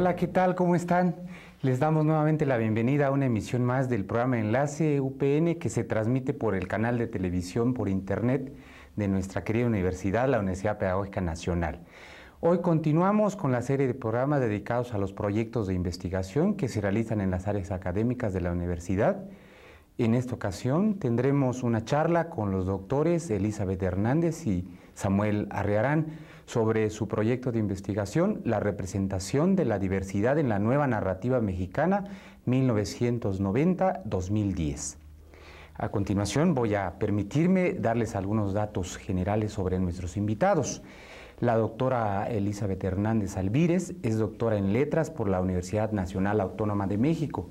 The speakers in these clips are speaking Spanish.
Hola, ¿qué tal? ¿Cómo están? Les damos nuevamente la bienvenida a una emisión más del programa Enlace UPN que se transmite por el canal de televisión por internet de nuestra querida universidad, la Universidad Pedagógica Nacional. Hoy continuamos con la serie de programas dedicados a los proyectos de investigación que se realizan en las áreas académicas de la universidad. En esta ocasión tendremos una charla con los doctores Elizabeth Hernández y Samuel Arriarán sobre su proyecto de investigación, la representación de la diversidad en la nueva narrativa mexicana 1990-2010. A continuación voy a permitirme darles algunos datos generales sobre nuestros invitados. La doctora Elizabeth Hernández Alvírez es doctora en Letras por la Universidad Nacional Autónoma de México.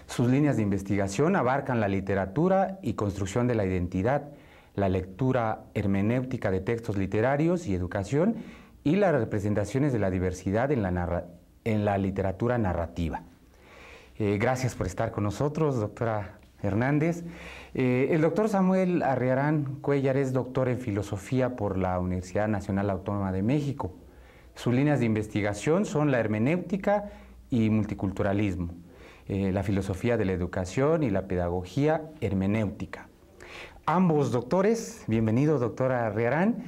Sus líneas de investigación abarcan la literatura y construcción de la identidad, la lectura hermenéutica de textos literarios y educación y las representaciones de la diversidad en la literatura narrativa. Gracias por estar con nosotros, doctora Hernández. El doctor Samuel Arriarán Cuéllar es doctor en Filosofía por la Universidad Nacional Autónoma de México. Sus líneas de investigación son la hermenéutica y multiculturalismo, la filosofía de la educación y la pedagogía hermenéutica. Ambos doctores, bienvenido doctora Arriarán,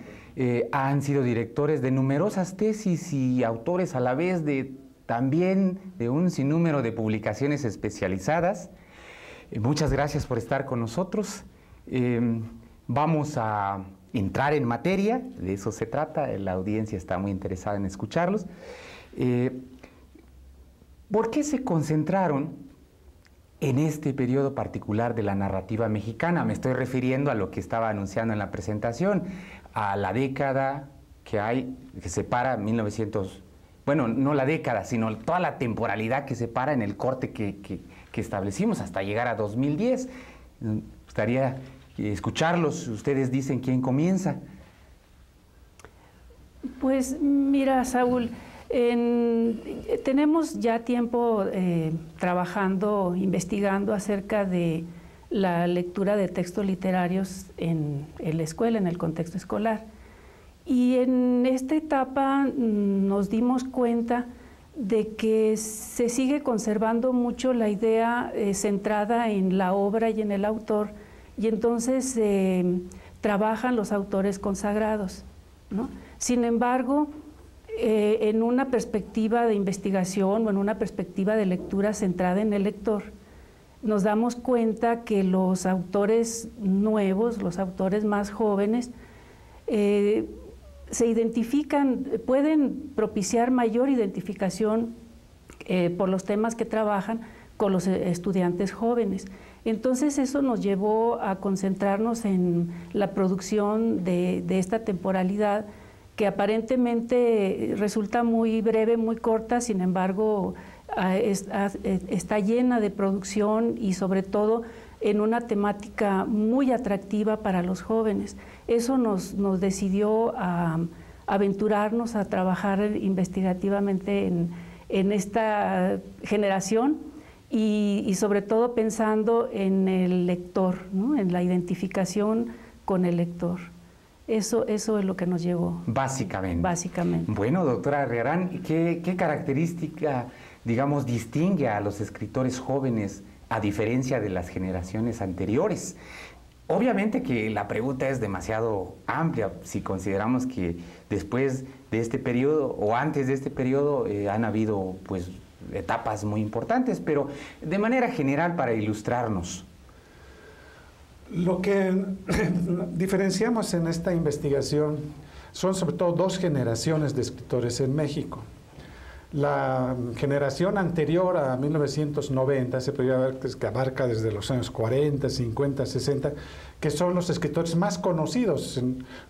han sido directores de numerosas tesis y autores a la vez también de un sinnúmero de publicaciones especializadas. Muchas gracias por estar con nosotros. Vamos a entrar en materia, de eso se trata, la audiencia está muy interesada en escucharlos. ¿Por qué se concentraron en este periodo particular de la narrativa mexicana? Me estoy refiriendo a lo que estaba anunciando en la presentación, a la década que separa 1900, bueno, no la década, sino toda la temporalidad que separa en el corte que establecimos hasta llegar a 2010. Me gustaría escucharlos. Ustedes dicen quién comienza. Pues mira, Saúl, tenemos ya tiempo trabajando, investigando acerca de la lectura de textos literarios en la escuela, en el contexto escolar. Y en esta etapa nos dimos cuenta de que se sigue conservando mucho la idea centrada en la obra y en el autor, y entonces trabajan los autores consagrados, ¿no? Sin embargo, en una perspectiva de investigación o en una perspectiva de lectura centrada en el lector, nos damos cuenta que los autores nuevos, los autores más jóvenes, se identifican, pueden propiciar mayor identificación por los temas que trabajan con los estudiantes jóvenes. Entonces eso nos llevó a concentrarnos en la producción de esta temporalidad, que aparentemente resulta muy breve, muy corta, sin embargo está llena de producción y sobre todo en una temática muy atractiva para los jóvenes. Eso nos decidió a aventurarnos a trabajar investigativamente en esta generación y sobre todo pensando en el lector, ¿no? En la identificación con el lector. Eso es lo que nos llevó. Básicamente. Básicamente. Bueno, doctora Arriarán, ¿qué característica, digamos, distingue a los escritores jóvenes a diferencia de las generaciones anteriores? Obviamente que la pregunta es demasiado amplia si consideramos que después de este periodo o antes de este periodo han habido pues etapas muy importantes, pero de manera general para ilustrarnos. Lo que diferenciamos en esta investigación son sobre todo dos generaciones de escritores en México. La generación anterior a 1990, ese periodo que abarca desde los años 40, 50, 60, que son los escritores más conocidos,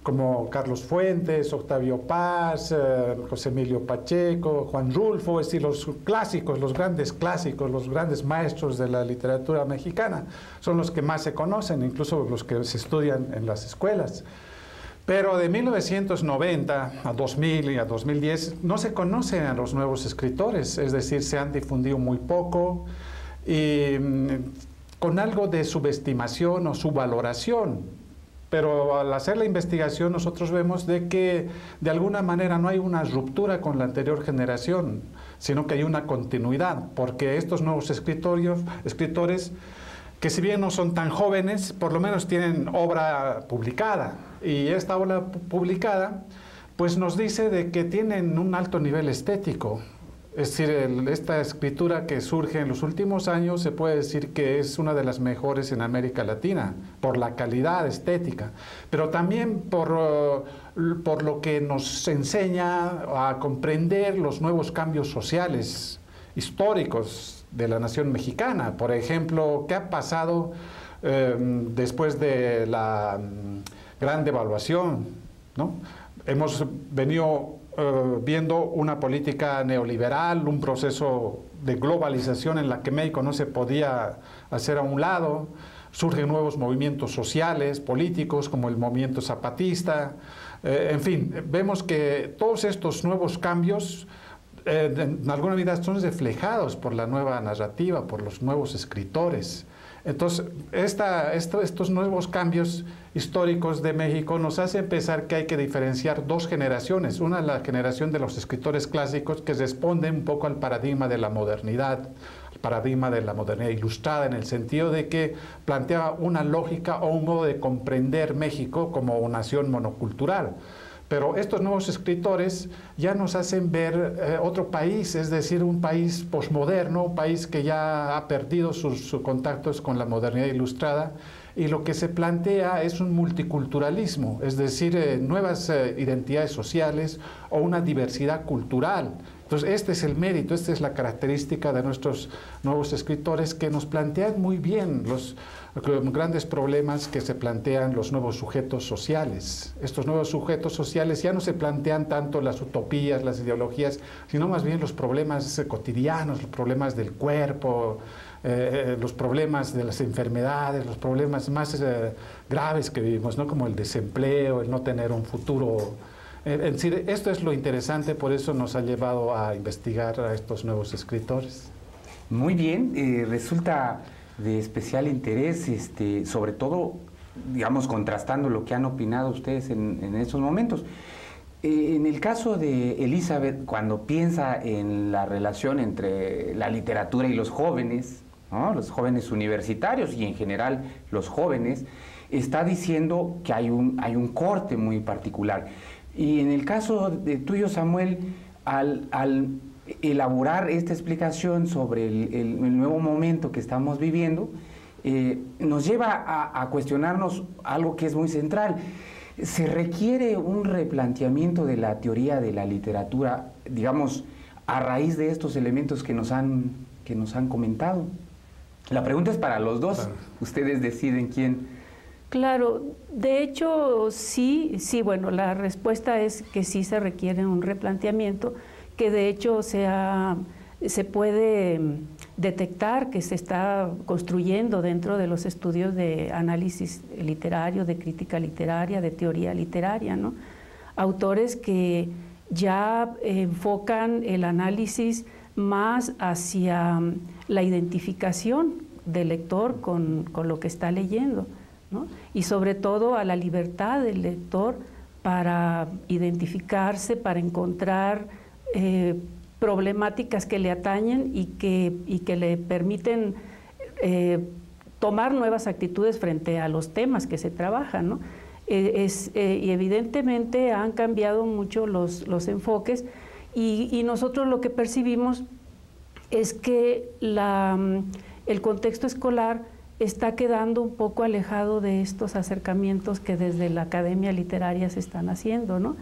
como Carlos Fuentes, Octavio Paz, José Emilio Pacheco, Juan Rulfo, es decir, los clásicos, los grandes clásicos, los grandes maestros de la literatura mexicana, son los que más se conocen, incluso los que se estudian en las escuelas. Pero de 1990 a 2000 y a 2010 no se conocen a los nuevos escritores, es decir, se han difundido muy poco y con algo de subestimación o subvaloración. Pero al hacer la investigación nosotros vemos de que de alguna manera no hay una ruptura con la anterior generación. sino que hay una continuidad, porque estos nuevos escritores, que si bien no son tan jóvenes, por lo menos tienen obra publicada, y esta obra publicada pues nos dice de que tienen un alto nivel estético. Es decir, esta escritura que surge en los últimos años se puede decir que es una de las mejores en América Latina, por la calidad estética, pero también por lo que nos enseña a comprender los nuevos cambios sociales, históricos de la nación mexicana. Por ejemplo, ¿qué ha pasado después de la gran devaluación, ¿no? Hemos venido viendo una política neoliberal, un proceso de globalización en la que México no se podía hacer a un lado. Surgen nuevos movimientos sociales, políticos, como el movimiento zapatista. En fin, vemos que todos estos nuevos cambios en alguna medida son reflejados por la nueva narrativa, por los nuevos escritores. Entonces, estos nuevos cambios históricos de México nos hacen pensar que hay que diferenciar dos generaciones. Una, la generación de los escritores clásicos, que responden un poco al paradigma de la modernidad, el paradigma de la modernidad ilustrada, en el sentido de que planteaba una lógica o un modo de comprender México como nación monocultural. Pero estos nuevos escritores ya nos hacen ver otro país, es decir, un país posmoderno, un país que ya ha perdido sus contactos con la modernidad ilustrada, y lo que se plantea es un multiculturalismo, es decir, nuevas identidades sociales o una diversidad cultural. Entonces, este es el mérito, esta es la característica de nuestros nuevos escritores, que nos plantean muy bien los grandes problemas que se plantean los nuevos sujetos sociales. Estos nuevos sujetos sociales ya no se plantean tanto las utopías, las ideologías, sino más bien los problemas cotidianos, los problemas del cuerpo, los problemas de las enfermedades, los problemas más graves que vivimos, ¿no? Como el desempleo, el no tener un futuro. Es decir, esto es lo interesante, por eso nos ha llevado a investigar a estos nuevos escritores. Muy bien, resulta de especial interés, sobre todo, digamos, contrastando lo que han opinado ustedes en estos momentos. En el caso de Elizabeth, cuando piensa en la relación entre la literatura y los jóvenes, ¿no? Los jóvenes universitarios y en general los jóvenes, está diciendo que hay un corte muy particular. Y en el caso de tuyo, Samuel, al elaborar esta explicación sobre el nuevo momento que estamos viviendo, nos lleva a cuestionarnos algo que es muy central. ¿Se requiere un replanteamiento de la teoría de la literatura, digamos, a raíz de estos elementos que nos han comentado? La pregunta es para los dos. Claro. Ustedes deciden quién. Claro, de hecho sí, bueno, la respuesta es que sí se requiere un replanteamiento, que de hecho se puede detectar que se está construyendo dentro de los estudios de análisis literario, de crítica literaria, de teoría literaria, ¿no? Autores que ya enfocan el análisis más hacia la identificación del lector con lo que está leyendo, ¿no? Y sobre todo a la libertad del lector para identificarse, para encontrar problemáticas que le atañen y que le permiten tomar nuevas actitudes frente a los temas que se trabajan, ¿no? Y evidentemente han cambiado mucho los enfoques y nosotros lo que percibimos es que el contexto escolar está quedando un poco alejado de estos acercamientos que desde la academia literaria se están haciendo, ¿no?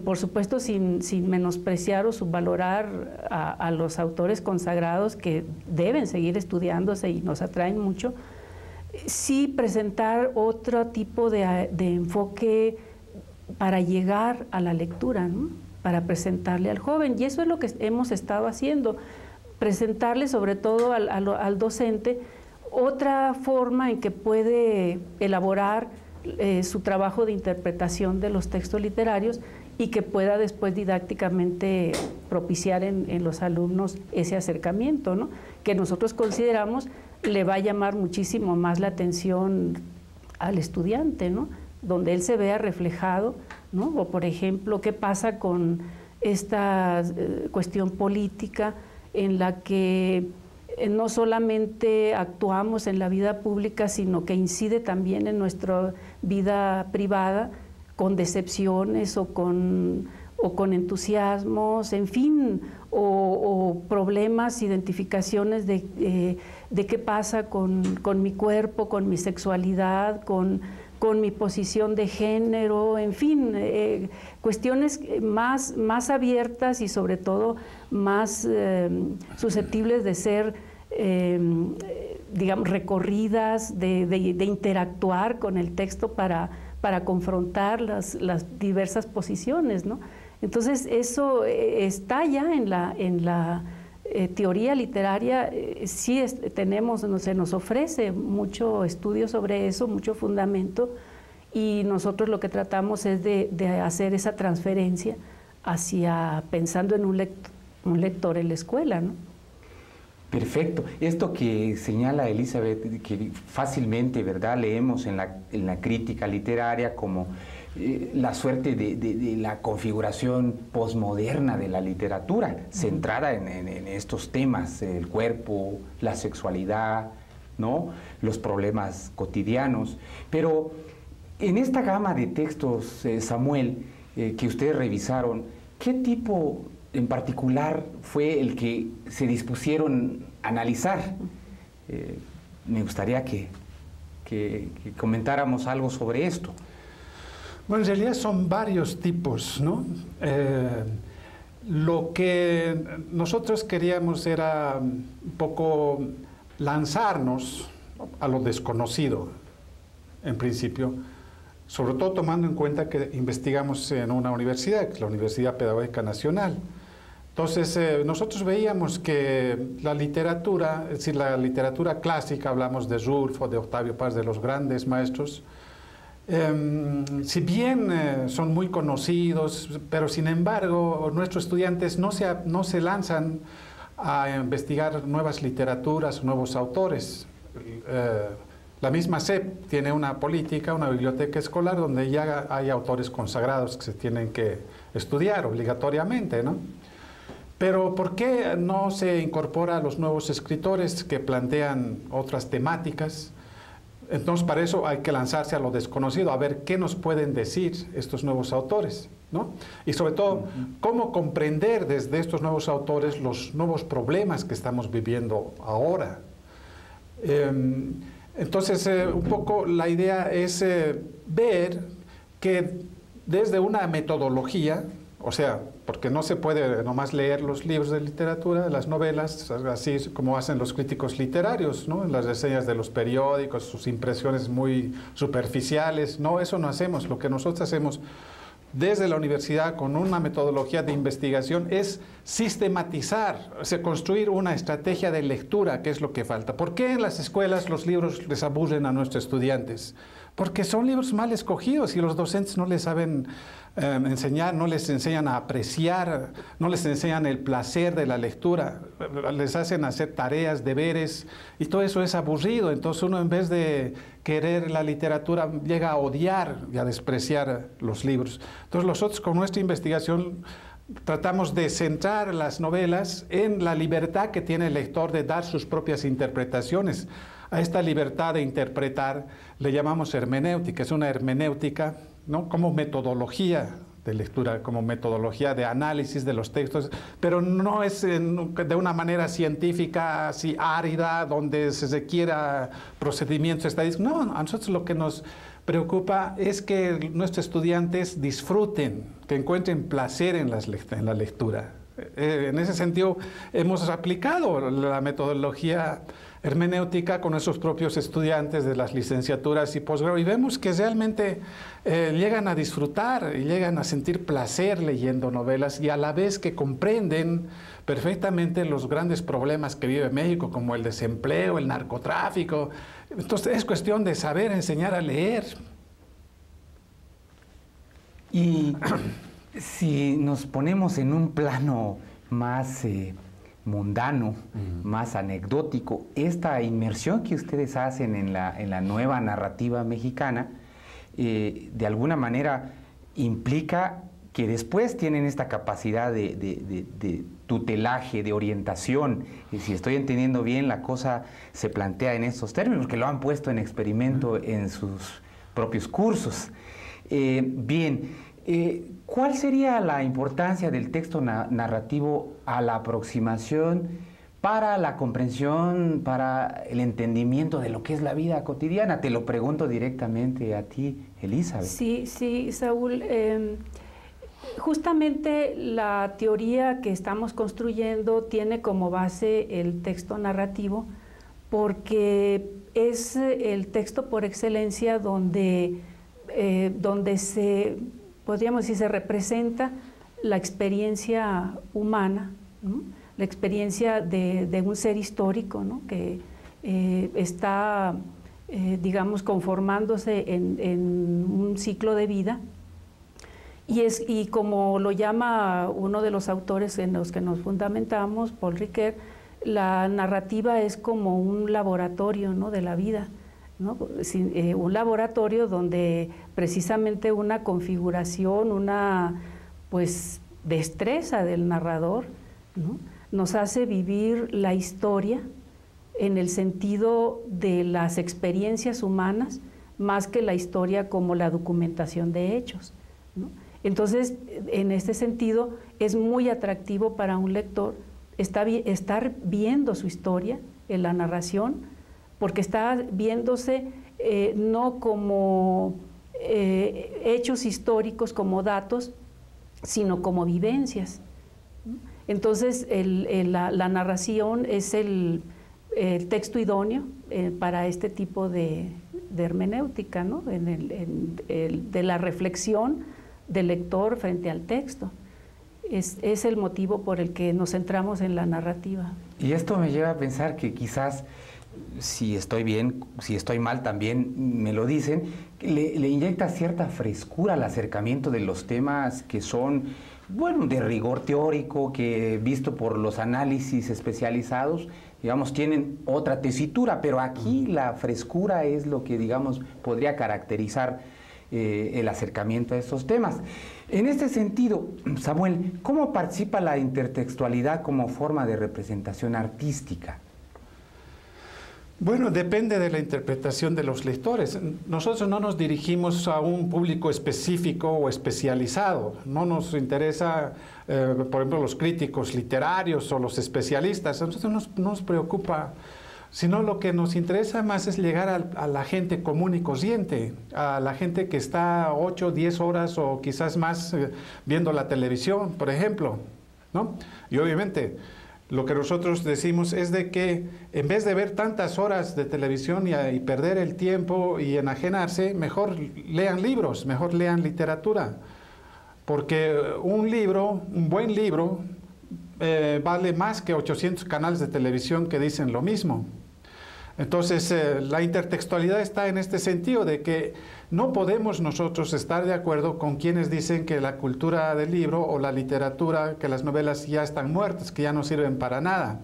Por supuesto, sin menospreciar o subvalorar a los autores consagrados que deben seguir estudiándose y nos atraen mucho, sí presentar otro tipo de enfoque para llegar a la lectura, ¿no? Para presentarle al joven. Y eso es lo que hemos estado haciendo, presentarle sobre todo al docente otra forma en que puede elaborar su trabajo de interpretación de los textos literarios y que pueda después didácticamente propiciar en los alumnos ese acercamiento, ¿no? Que nosotros consideramos le va a llamar muchísimo más la atención al estudiante, ¿no? Donde él se vea reflejado, ¿no? O por ejemplo, ¿qué pasa con esta cuestión política en la que no solamente actuamos en la vida pública, sino que incide también en nuestra vida privada, con decepciones o con entusiasmos, en fin, o problemas, identificaciones de qué pasa con mi cuerpo, con mi sexualidad, con mi posición de género, en fin, cuestiones más abiertas y sobre todo más susceptibles de ser, digamos, recorridas, de interactuar con el texto para confrontar las diversas posiciones, ¿no? Entonces, eso está ya en la teoría literaria, sí se nos ofrece mucho estudio sobre eso, mucho fundamento, y nosotros lo que tratamos es de hacer esa transferencia pensando en un lector en la escuela, ¿no? Perfecto. Esto que señala Elizabeth, que fácilmente, ¿verdad?, leemos en la crítica literaria como la suerte de la configuración posmoderna de la literatura, centrada en estos temas, el cuerpo, la sexualidad, ¿no?, los problemas cotidianos. Pero en esta gama de textos, Samuel, que ustedes revisaron, ¿qué tipo en particular fue el que se dispusieron a analizar? Me gustaría que comentáramos algo sobre esto. Bueno, en realidad son varios tipos, ¿no? Lo que nosotros queríamos era un poco lanzarnos a lo desconocido, en principio, sobre todo tomando en cuenta que investigamos en una universidad, que es la Universidad Pedagógica Nacional. Entonces, nosotros veíamos que la literatura, es decir, la literatura clásica, hablamos de Rulfo, de Octavio Paz, de los grandes maestros, si bien son muy conocidos, pero sin embargo nuestros estudiantes no se lanzan a investigar nuevas literaturas, nuevos autores. La misma SEP tiene una política, una biblioteca escolar donde ya hay autores consagrados que se tienen que estudiar obligatoriamente, ¿no? Pero ¿por qué no se incorpora a los nuevos escritores que plantean otras temáticas? Entonces, para eso hay que lanzarse a lo desconocido, a ver qué nos pueden decir estos nuevos autores, ¿no? Y sobre todo, cómo comprender desde estos nuevos autores los nuevos problemas que estamos viviendo ahora. Entonces, un poco la idea es ver que desde una metodología, o sea, porque no se puede nomás leer los libros de literatura, las novelas, así como hacen los críticos literarios, ¿no? En las reseñas de los periódicos, sus impresiones muy superficiales. No, eso no hacemos. Lo que nosotros hacemos desde la universidad con una metodología de investigación es sistematizar, o sea, construir una estrategia de lectura, que es lo que falta. ¿Por qué en las escuelas los libros les aburren a nuestros estudiantes? Porque son libros mal escogidos y los docentes no les saben enseñar, no les enseñan a apreciar, no les enseñan el placer de la lectura, les hacen hacer tareas, deberes, y todo eso es aburrido. Entonces uno, en vez de querer la literatura, llega a odiar y a despreciar los libros. Entonces nosotros con nuestra investigación tratamos de centrar las novelas en la libertad que tiene el lector de dar sus propias interpretaciones. A esta libertad de interpretar le llamamos hermenéutica. Es una hermenéutica, ¿no?, como metodología de lectura, como metodología de análisis de los textos, pero no es de una manera científica así árida, donde se requiera procedimientos estadísticos. No, a nosotros lo que nos preocupa es que nuestros estudiantes disfruten, que encuentren placer en la lectura. En ese sentido, hemos aplicado la metodología hermenéutica con nuestros propios estudiantes de las licenciaturas y posgrado, y vemos que realmente llegan a disfrutar y llegan a sentir placer leyendo novelas, y a la vez que comprenden perfectamente los grandes problemas que vive México, como el desempleo, el narcotráfico. Entonces es cuestión de saber enseñar a leer. Y si nos ponemos en un plano más mundano, más anecdótico, esta inmersión que ustedes hacen en la nueva narrativa mexicana, de alguna manera implica que después tienen esta capacidad de tutelaje, de orientación. Y si estoy entendiendo bien, la cosa se plantea en estos términos, que lo han puesto en experimento en sus propios cursos. ¿Cuál sería la importancia del texto narrativo a la aproximación para la comprensión, para el entendimiento de lo que es la vida cotidiana? Te lo pregunto directamente a ti, Elizabeth. Sí, Saúl. Justamente la teoría que estamos construyendo tiene como base el texto narrativo, porque es el texto por excelencia donde podríamos decir, se representa la experiencia humana, ¿no? La experiencia de un ser histórico, ¿no? Que está, digamos, conformándose en un ciclo de vida. Y como lo llama uno de los autores en los que nos fundamentamos, Paul Ricoeur, la narrativa es como un laboratorio, ¿no? De la vida, ¿no? Un laboratorio donde precisamente una configuración, una pues destreza del narrador, ¿no? Nos hace vivir la historia en el sentido de las experiencias humanas, más que la historia como la documentación de hechos, ¿no? Entonces, en este sentido, es muy atractivo para un lector estar viendo su historia en la narración, porque está viéndose no como hechos históricos, como datos, sino como vivencias. Entonces, la narración es el texto idóneo para este tipo de hermenéutica, ¿no? De la reflexión del lector frente al texto. Es el motivo por el que nos centramos en la narrativa. Y esto me lleva a pensar que quizás, si estoy bien, si estoy mal también me lo dicen, le inyecta cierta frescura al acercamiento de los temas que son, bueno, de rigor teórico, que visto por los análisis especializados, digamos, tienen otra tesitura, pero aquí la frescura es lo que, digamos, podría caracterizar el acercamiento a estos temas. En este sentido, Samuel, ¿cómo participa la intertextualidad como forma de representación artística? Bueno, depende de la interpretación de los lectores. Nosotros no nos dirigimos a un público específico o especializado. No nos interesa, por ejemplo, los críticos literarios o los especialistas. A nosotros no nos preocupa, sino lo que nos interesa más es llegar a la gente común y corriente, a la gente que está 8, 10 horas o quizás más viendo la televisión, por ejemplo, ¿no? Y obviamente lo que nosotros decimos es de que en vez de ver tantas horas de televisión y perder el tiempo y enajenarse, mejor lean libros, mejor lean literatura, porque un buen libro, vale más que 800 canales de televisión que dicen lo mismo. Entonces, la intertextualidad está en este sentido de que no podemos nosotros estar de acuerdo con quienes dicen que la cultura del libro o la literatura, que las novelas ya están muertas, que ya no sirven para nada.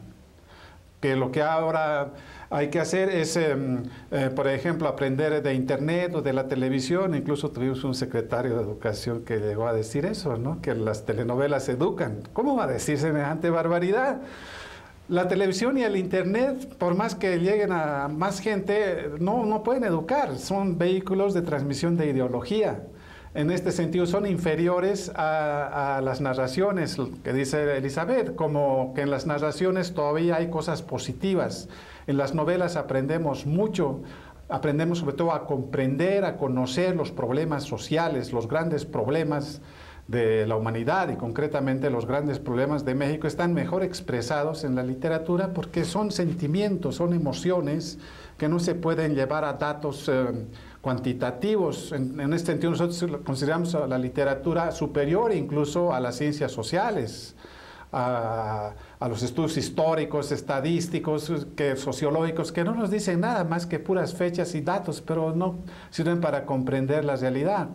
Que lo que ahora hay que hacer es, por ejemplo, aprender de internet o de la televisión. Incluso tuvimos un secretario de Educación que llegó a decir eso, ¿no? Que las telenovelas educan. ¿Cómo va a decir semejante barbaridad? La televisión y el internet, por más que lleguen a más gente, no pueden educar. Son vehículos de transmisión de ideología. En este sentido son inferiores a las narraciones, que dice Elizabeth, como que en las narraciones todavía hay cosas positivas. En las novelas aprendemos mucho, aprendemos sobre todo a comprender, a conocer los problemas sociales, los grandes problemas de la humanidad y concretamente los grandes problemas de México están mejor expresados en la literatura porque son sentimientos, son emociones que no se pueden llevar a datos cuantitativos. En este sentido nosotros consideramos a la literatura superior incluso a las ciencias sociales, a los estudios históricos, estadísticos, sociológicos, que no nos dicen nada más que puras fechas y datos, pero no sirven para comprender la realidad.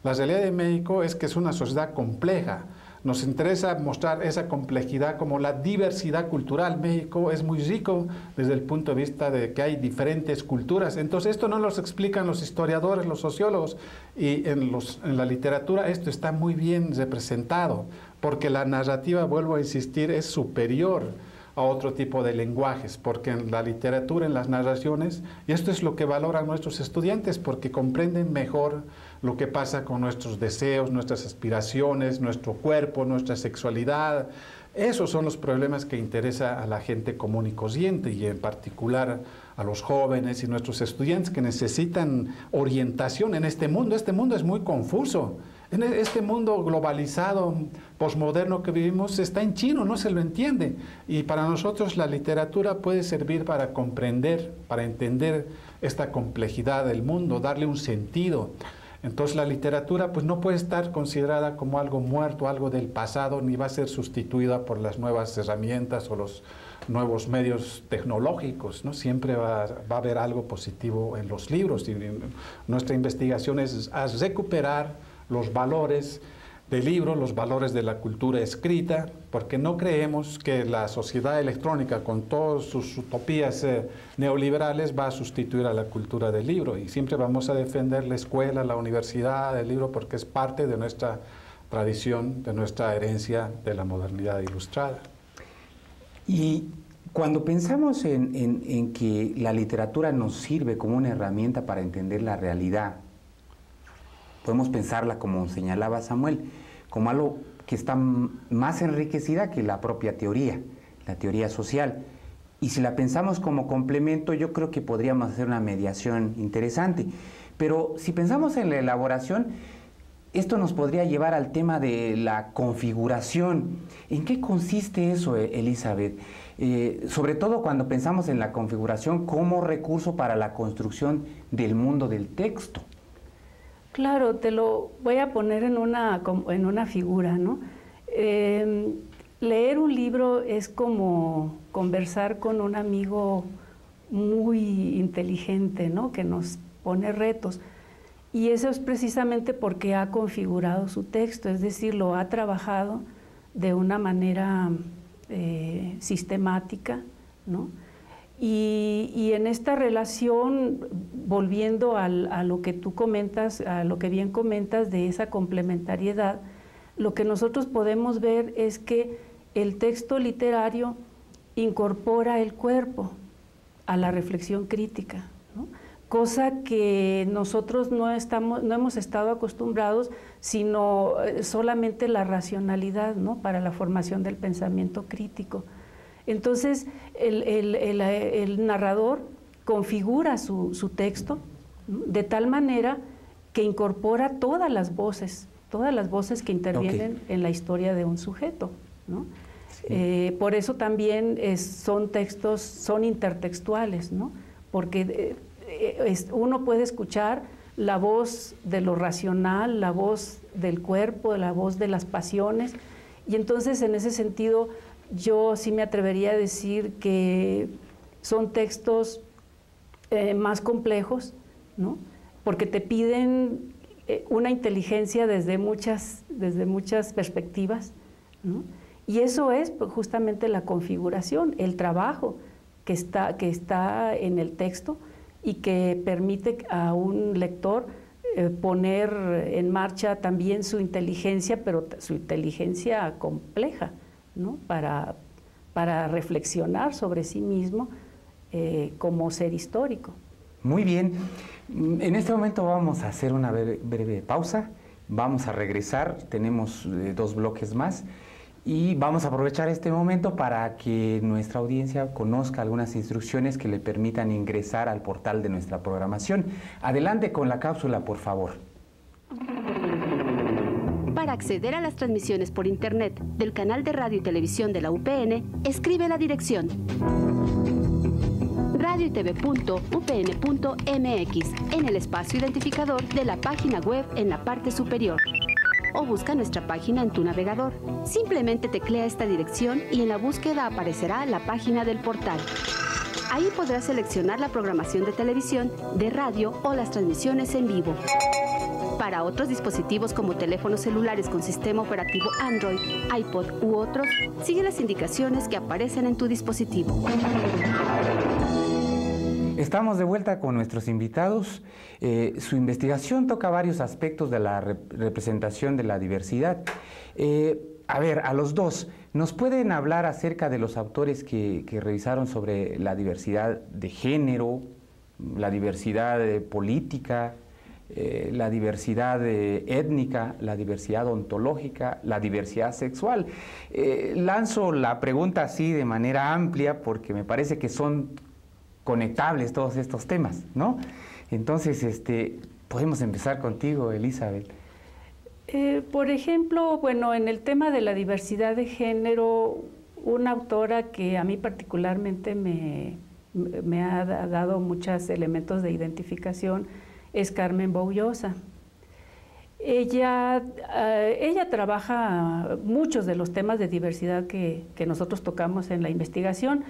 La realidad de México es que es una sociedad compleja. Nos interesa mostrar esa complejidad como la diversidad cultural. México es muy rico desde el punto de vista de que hay diferentes culturas. Entonces esto no lo explican los historiadores, los sociólogos, y en la literatura esto está muy bien representado, porque la narrativa, vuelvo a insistir, es superior a otro tipo de lenguajes, porque en la literatura, en las narraciones, y esto es lo que valoran nuestros estudiantes, porque comprenden mejor lo que pasa con nuestros deseos, nuestras aspiraciones, nuestro cuerpo, nuestra sexualidad. Esos son los problemas que interesa a la gente común y corriente, y en particular a los jóvenes y nuestros estudiantes que necesitan orientación en este mundo. Este mundo es muy confuso. En este mundo globalizado, posmoderno que vivimos, está en chino, no se lo entiende. Y para nosotros la literatura puede servir para comprender, para entender esta complejidad del mundo, darle un sentido. Entonces la literatura pues no puede estar considerada como algo muerto, algo del pasado, ni va a ser sustituida por las nuevas herramientas o los nuevos medios tecnológicos, ¿no? Siempre va a haber algo positivo en los libros, y nuestra investigación es a recuperar los valores del libro, los valores de la cultura escrita, porque no creemos que la sociedad electrónica, con todas sus utopías neoliberales, va a sustituir a la cultura del libro, y siempre vamos a defender la escuela, la universidad, el libro, porque es parte de nuestra tradición, de nuestra herencia de la modernidad ilustrada. Y cuando pensamos en que la literatura nos sirve como una herramienta para entender la realidad, podemos pensarla, como señalaba Samuel, como algo que está más enriquecida que la propia teoría, la teoría social. Y si la pensamos como complemento, yo creo que podríamos hacer una mediación interesante. Pero si pensamos en la elaboración, esto nos podría llevar al tema de la configuración. ¿En qué consiste eso, Elizabeth? Sobre todo cuando pensamos en la configuración como recurso para la construcción del mundo del texto. Claro, te lo voy a poner en una figura, ¿no? Leer un libro es como conversar con un amigo muy inteligente, ¿no? Que nos pone retos. Y eso es precisamente porque ha configurado su texto, es decir, lo ha trabajado de una manera sistemática, ¿no? Y en esta relación, volviendo a lo que tú comentas, a lo que bien comentas de esa complementariedad, lo que nosotros podemos ver es que el texto literario incorpora el cuerpo a la reflexión crítica, ¿no? Cosa que nosotros no hemos estado acostumbrados, sino solamente la racionalidad, ¿no? Para la formación del pensamiento crítico. Entonces, el narrador configura su texto, ¿no? De tal manera que incorpora todas las voces que intervienen en la historia de un sujeto, ¿no? Sí. Por eso también son textos, son intertextuales, ¿no? Porque uno puede escuchar la voz de lo racional, la voz del cuerpo, la voz de las pasiones, y entonces en ese sentido yo sí me atrevería a decir que son textos más complejos, ¿no? Porque te piden una inteligencia desde muchas perspectivas, ¿no? Y eso es justamente la configuración, el trabajo que está en el texto y que permite a un lector poner en marcha también su inteligencia, pero su inteligencia compleja, ¿no? Para reflexionar sobre sí mismo como ser histórico. Muy bien. En este momento vamos a hacer una breve pausa. Vamos a regresar. Tenemos 2 bloques más. Y vamos a aprovechar este momento para que nuestra audiencia conozca algunas instrucciones que le permitan ingresar al portal de nuestra programación. Adelante con la cápsula, por favor. Para acceder a las transmisiones por Internet del canal de radio y televisión de la UPN, escribe la dirección radioytv.upn.mx en el espacio identificador de la página web en la parte superior. O busca nuestra página en tu navegador. Simplemente teclea esta dirección y en la búsqueda aparecerá la página del portal. Ahí podrás seleccionar la programación de televisión, de radio o las transmisiones en vivo. Para otros dispositivos como teléfonos celulares con sistema operativo Android, iPod u otros, sigue las indicaciones que aparecen en tu dispositivo. Estamos de vuelta con nuestros invitados. Su investigación toca varios aspectos de la representación de la diversidad. A ver, a los dos, ¿nos pueden hablar acerca de los autores que revisaron sobre la diversidad de género, la diversidad política, la diversidad étnica, la diversidad ontológica, la diversidad sexual? Lanzo la pregunta así de manera amplia porque me parece que son conectables todos estos temas, ¿no? Entonces, podemos empezar contigo, Elizabeth. Por ejemplo, bueno, en el tema de la diversidad de género, una autora que a mí particularmente me ha dado muchos elementos de identificación es Carmen Boullosa. Ella trabaja muchos de los temas de diversidad que nosotros tocamos en la investigación.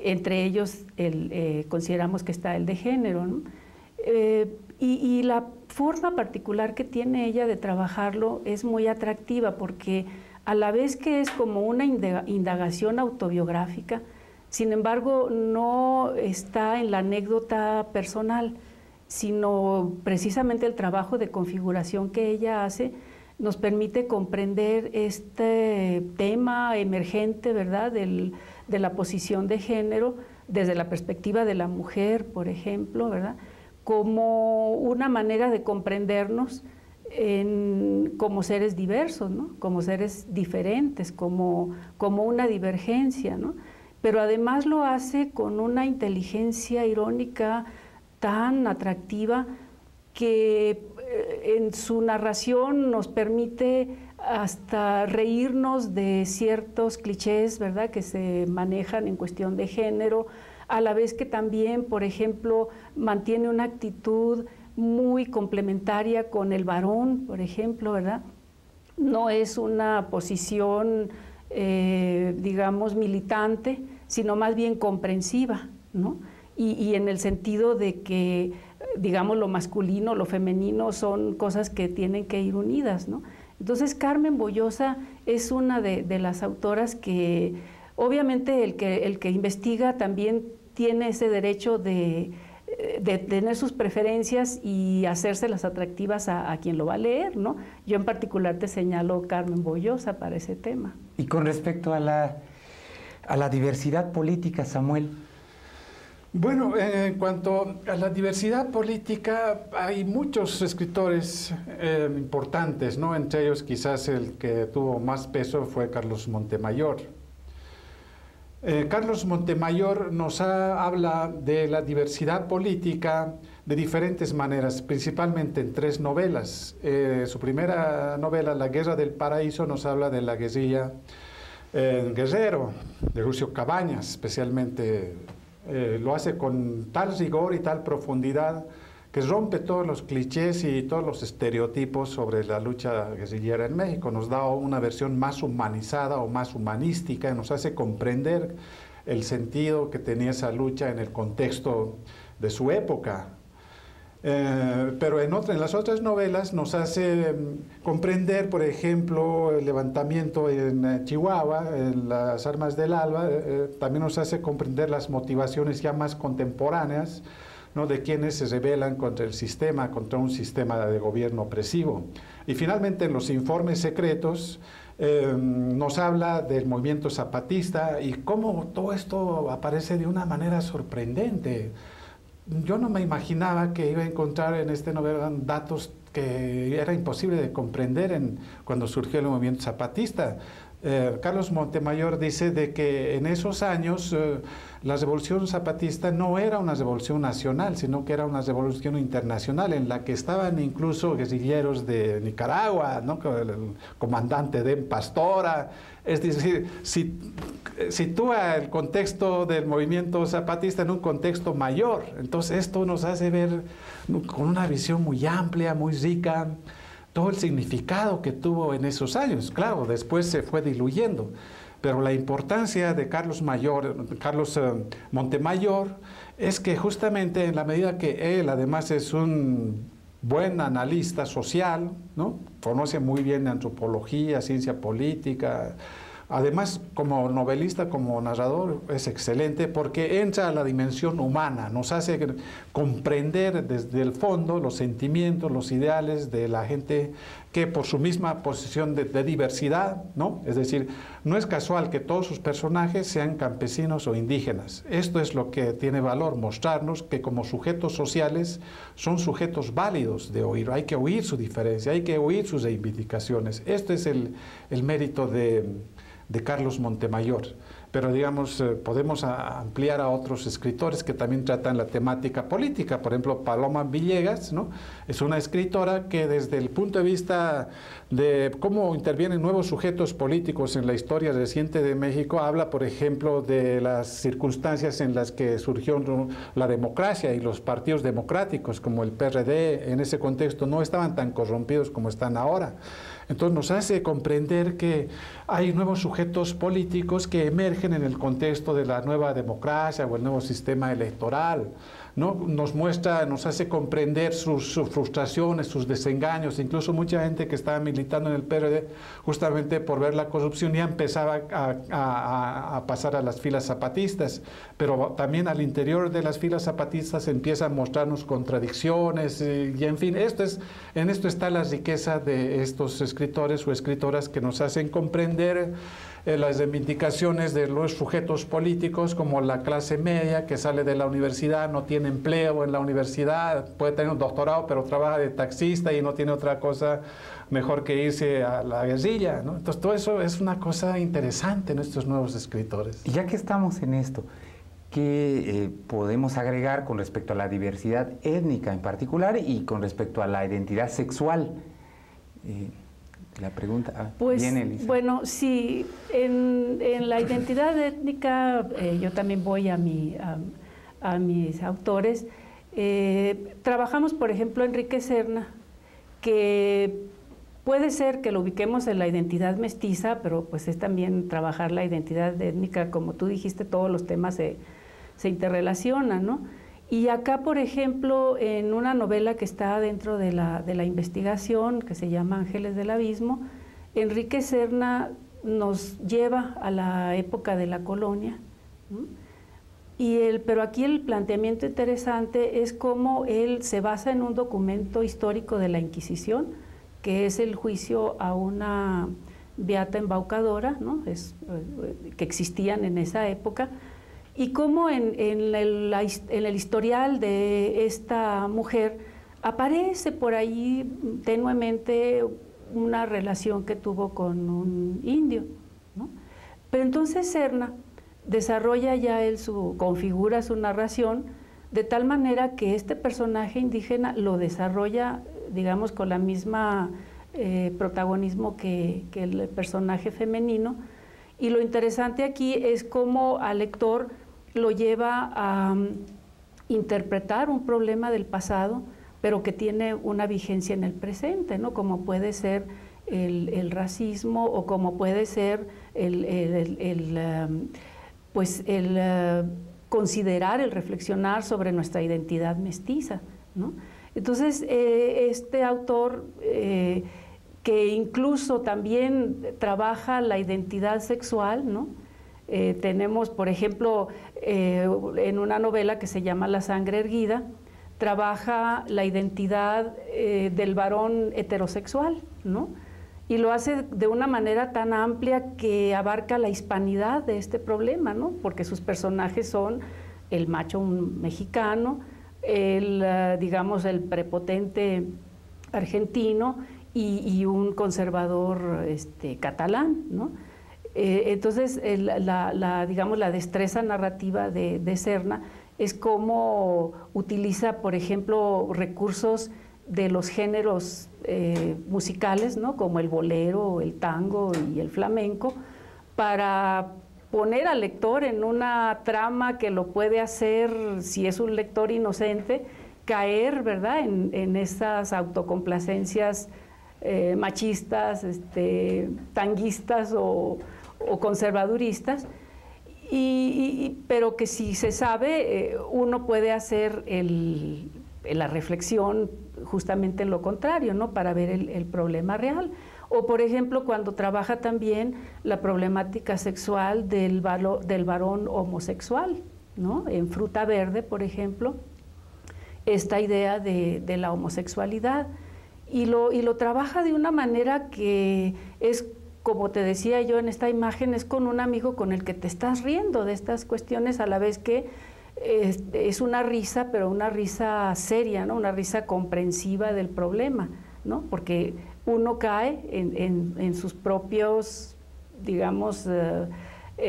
Entre ellos consideramos que está el de género, ¿no? Y la forma particular que tiene ella de trabajarlo es muy atractiva porque a la vez que es como una indagación autobiográfica, sin embargo no está en la anécdota personal, sino precisamente el trabajo de configuración que ella hace nos permite comprender este tema emergente, ¿verdad?, de la posición de género desde la perspectiva de la mujer, por ejemplo, ¿verdad?, como una manera de comprendernos como seres diversos, ¿no?, como seres diferentes, como una divergencia, ¿no?, pero además lo hace con una inteligencia irónica tan atractiva que en su narración nos permite hasta reírnos de ciertos clichés, ¿verdad?, que se manejan en cuestión de género, a la vez que también, por ejemplo, mantiene una actitud muy complementaria con el varón, por ejemplo, ¿verdad? No es una posición, digamos, militante, sino más bien comprensiva, ¿no? Y en el sentido de que, digamos, lo masculino, lo femenino son cosas que tienen que ir unidas, ¿no? Entonces, Carmen Boullosa es una de las autoras que, obviamente, el que investiga también tiene ese derecho de tener sus preferencias y hacérselas atractivas a quien lo va a leer, ¿no? Yo en particular te señalo Carmen Boullosa para ese tema. Y con respecto a la diversidad política, Samuel. Bueno, en cuanto a la diversidad política, hay muchos escritores importantes, ¿no? Entre ellos quizás el que tuvo más peso fue Carlos Montemayor. Carlos Montemayor nos habla de la diversidad política de diferentes maneras, principalmente en 3 novelas. Su primera novela, La Guerra del Paraíso, nos habla de la guerrilla en Guerrero, de Lucio Cabañas, especialmente. Lo hace con tal rigor y tal profundidad que rompe todos los clichés y todos los estereotipos sobre la lucha guerrillera en México. Nos da una versión más humanizada o más humanística, y nos hace comprender el sentido que tenía esa lucha en el contexto de su época. Pero en las otras novelas nos hace comprender, por ejemplo, el levantamiento en Chihuahua, en las Armas del Alba. También nos hace comprender las motivaciones ya más contemporáneas, ¿no?, de quienes se rebelan contra el sistema, contra un sistema de gobierno opresivo. Y finalmente, en los informes secretos, nos habla del movimiento zapatista y cómo todo esto aparece de una manera sorprendente. Yo no me imaginaba que iba a encontrar en esta novela datos que era imposible de comprender cuando surgió el movimiento zapatista. Carlos Montemayor dice de que en esos años la revolución zapatista no era una revolución nacional, sino que era una revolución internacional en la que estaban incluso guerrilleros de Nicaragua, ¿no?, el comandante Den Pastora. Es decir, sitúa el contexto del movimiento zapatista en un contexto mayor. Entonces esto nos hace ver con una visión muy amplia, muy rica, todo el significado que tuvo en esos años. Claro, después se fue diluyendo, pero la importancia de Carlos Montemayor es que justamente en la medida que él además es un buen analista social, ¿no? Conoce muy bien antropología, ciencia política. Además, como novelista, como narrador, es excelente porque entra a la dimensión humana, nos hace comprender desde el fondo los sentimientos, los ideales de la gente que por su misma posición de diversidad, ¿no? Es decir, no es casual que todos sus personajes sean campesinos o indígenas. Esto es lo que tiene valor, mostrarnos que como sujetos sociales son sujetos válidos de oír. Hay que oír su diferencia, hay que oír sus reivindicaciones. Este es el mérito de Carlos Montemayor, pero digamos, podemos ampliar a otros escritores que también tratan la temática política. Por ejemplo, Paloma Villegas, ¿no? Es una escritora que desde el punto de vista de cómo intervienen nuevos sujetos políticos en la historia reciente de México, habla, por ejemplo, de las circunstancias en las que surgió la democracia y los partidos democráticos, como el PRD, en ese contexto no estaban tan corrompidos como están ahora. Entonces nos hace comprender que hay nuevos sujetos políticos que emergen en el contexto de la nueva democracia o el nuevo sistema electoral, ¿no? Nos muestra, nos hace comprender sus frustraciones, sus desengaños. Incluso mucha gente que estaba militando en el PRD justamente por ver la corrupción ya empezaba a pasar a las filas zapatistas, pero también al interior de las filas zapatistas empiezan a mostrarnos contradicciones y en fin, en esto está la riqueza de estos escritores o escritoras que nos hacen comprender las reivindicaciones de los sujetos políticos, como la clase media que sale de la universidad, no tiene empleo en la universidad, puede tener un doctorado pero trabaja de taxista y no tiene otra cosa mejor que irse a la guerrilla, ¿no? Entonces todo eso es una cosa interesante en estos nuevos escritores. Y ya que estamos en esto, ¿qué podemos agregar con respecto a la diversidad étnica en particular y con respecto a la identidad sexual? La pregunta pues, viene, Elisa. Bueno, sí, en la identidad étnica, yo también voy a mis autores. Trabajamos, por ejemplo, Enrique Serna, que puede ser que lo ubiquemos en la identidad mestiza, pero pues es también trabajar la identidad étnica, como tú dijiste, todos los temas se interrelacionan, ¿no? Y acá, por ejemplo, en una novela que está dentro de la investigación, que se llama Ángeles del Abismo, Enrique Serna nos lleva a la época de la colonia, ¿no? Pero aquí el planteamiento interesante es cómo él se basa en un documento histórico de la Inquisición, que es el juicio a una beata embaucadora, ¿no? Que existían en esa época, y cómo en el historial de esta mujer aparece por ahí tenuemente una relación que tuvo con un indio, ¿no? Pero entonces Serna desarrolla ya configura su narración de tal manera que este personaje indígena lo desarrolla, digamos, con la misma protagonismo que el personaje femenino. Y lo interesante aquí es cómo al lector lo lleva a interpretar un problema del pasado, pero que tiene una vigencia en el presente, ¿no? Como puede ser el racismo o como puede ser considerar, el reflexionar sobre nuestra identidad mestiza, ¿no? Entonces, este autor que incluso también trabaja la identidad sexual, ¿no? Tenemos, por ejemplo, en una novela que se llama La sangre erguida, trabaja la identidad del varón heterosexual, ¿no? Y lo hace de una manera tan amplia que abarca la hispanidad de este problema, ¿no? Porque sus personajes son el macho mexicano, digamos, el prepotente argentino y un conservador catalán, ¿no? Entonces, digamos, la destreza narrativa de Serna es cómo utiliza, por ejemplo, recursos de los géneros musicales, ¿no? Como el bolero, el tango y el flamenco, para poner al lector en una trama que lo puede hacer, si es un lector inocente, caer, ¿verdad?, en esas autocomplacencias machistas, tanguistas o conservaduristas, pero que si se sabe, uno puede hacer la reflexión justamente en lo contrario, ¿no? Para ver el problema real. O, por ejemplo, cuando trabaja también la problemática sexual del varón homosexual, ¿no? En Fruta Verde, por ejemplo, esta idea de la homosexualidad. Y lo trabaja de una manera que es, como te decía yo en esta imagen, es con un amigo con el que te estás riendo de estas cuestiones, a la vez que es una risa, pero una risa seria, ¿no? Una risa comprensiva del problema, ¿no? Porque uno cae en sus propios, digamos,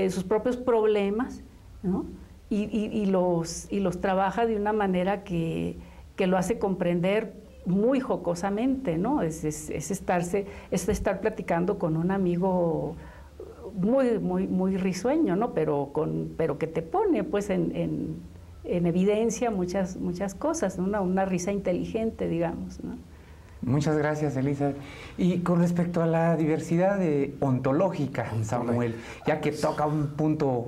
sus propios problemas, ¿no? Y los trabaja de una manera que lo hace comprender muy jocosamente, ¿no? Es estar platicando con un amigo muy risueño, ¿no? Pero que te pone pues en evidencia muchas cosas, ¿no? Una risa inteligente, digamos, ¿no? Muchas gracias, Elisa. Y con respecto a la diversidad ontológica, Samuel, ya que toca un punto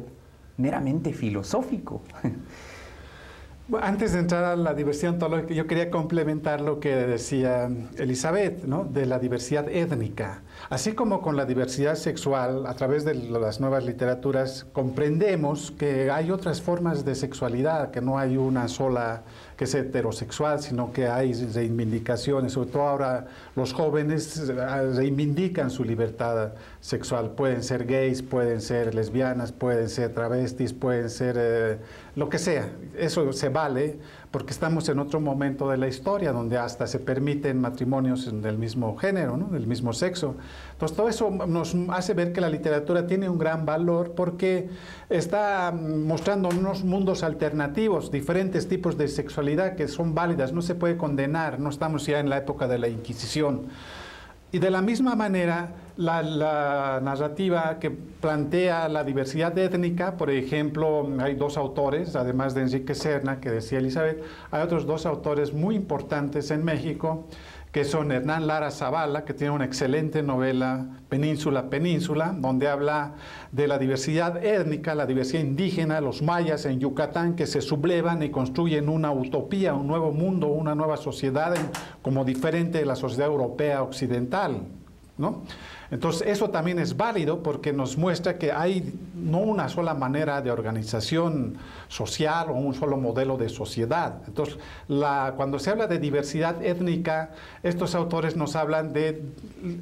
meramente filosófico. Antes de entrar a la diversidad ontológica, yo quería complementar lo que decía Elizabeth, ¿no? De la diversidad étnica. Así como con la diversidad sexual, a través de las nuevas literaturas, comprendemos que hay otras formas de sexualidad, que no hay una sola que es heterosexual, sino que hay reivindicaciones. Sobre todo ahora los jóvenes reivindican su libertad sexual. Pueden ser gays, pueden ser lesbianas, pueden ser travestis, pueden ser lo que sea. Eso se vale porque estamos en otro momento de la historia donde hasta se permiten matrimonios del mismo género, ¿no? Del mismo sexo. Entonces todo eso nos hace ver que la literatura tiene un gran valor porque está mostrando unos mundos alternativos, diferentes tipos de sexualidad que son válidas, no se puede condenar, no estamos ya en la época de la Inquisición. Y de la misma manera, la narrativa que plantea la diversidad étnica, por ejemplo, hay dos autores, además de Enrique Serna, que decía Elizabeth, hay otros dos autores muy importantes en México, que son Hernán Lara Zavala, que tiene una excelente novela, Península, donde habla de la diversidad étnica, la diversidad indígena, los mayas en Yucatán, que se sublevan y construyen una utopía, un nuevo mundo, una nueva sociedad, como diferente de la sociedad europea occidental, ¿no? Entonces, eso también es válido porque nos muestra que hay no una sola manera de organización social o un solo modelo de sociedad. Entonces, cuando se habla de diversidad étnica, estos autores nos hablan de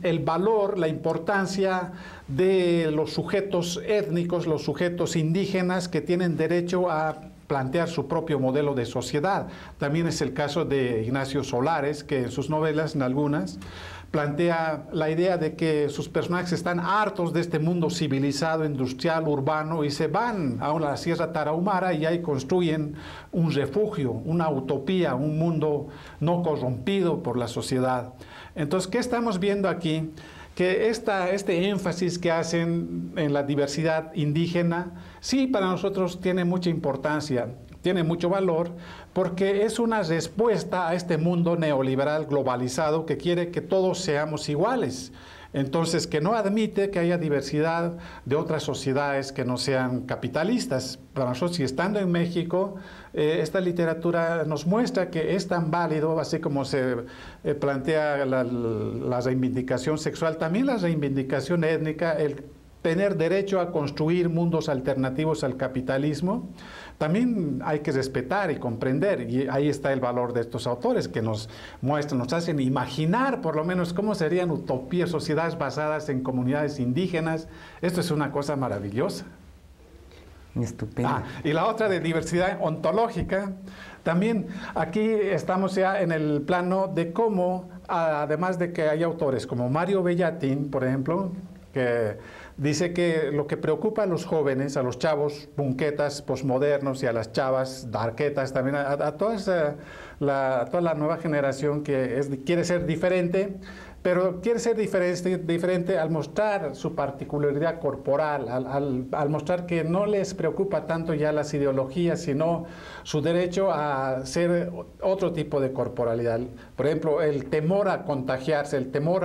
el valor, la importancia de los sujetos étnicos, los sujetos indígenas que tienen derecho a plantear su propio modelo de sociedad. También es el caso de Ignacio Solares, que en sus novelas, en algunas, plantea la idea de que sus personajes están hartos de este mundo civilizado, industrial, urbano, y se van a la Sierra Tarahumara y ahí construyen un refugio, una utopía, un mundo no corrompido por la sociedad. Entonces, ¿qué estamos viendo aquí? Que este énfasis que hacen en la diversidad indígena, sí, para nosotros tiene mucha importancia, tiene mucho valor, porque es una respuesta a este mundo neoliberal globalizado que quiere que todos seamos iguales. Entonces, que no admite que haya diversidad de otras sociedades que no sean capitalistas. Para nosotros, y estando en México, esta literatura nos muestra que es tan válido, así como se plantea la reivindicación sexual, también la reivindicación étnica, el tener derecho a construir mundos alternativos al capitalismo, también hay que respetar y comprender, y ahí está el valor de estos autores que nos muestran, nos hacen imaginar por lo menos cómo serían utopías, sociedades basadas en comunidades indígenas. Esto es una cosa maravillosa. Estupendo. Y la otra de diversidad ontológica, también aquí estamos ya en el plano de cómo, además de que hay autores como Mario Bellatín, por ejemplo, que dice que lo que preocupa a los jóvenes, a los chavos punquetas, posmodernos y a las chavas darquetas, también a toda la nueva generación que quiere ser diferente, pero quiere ser diferente al mostrar su particularidad corporal, al mostrar que no les preocupa tanto ya las ideologías, sino su derecho a ser otro tipo de corporalidad. Por ejemplo, el temor a contagiarse, el temor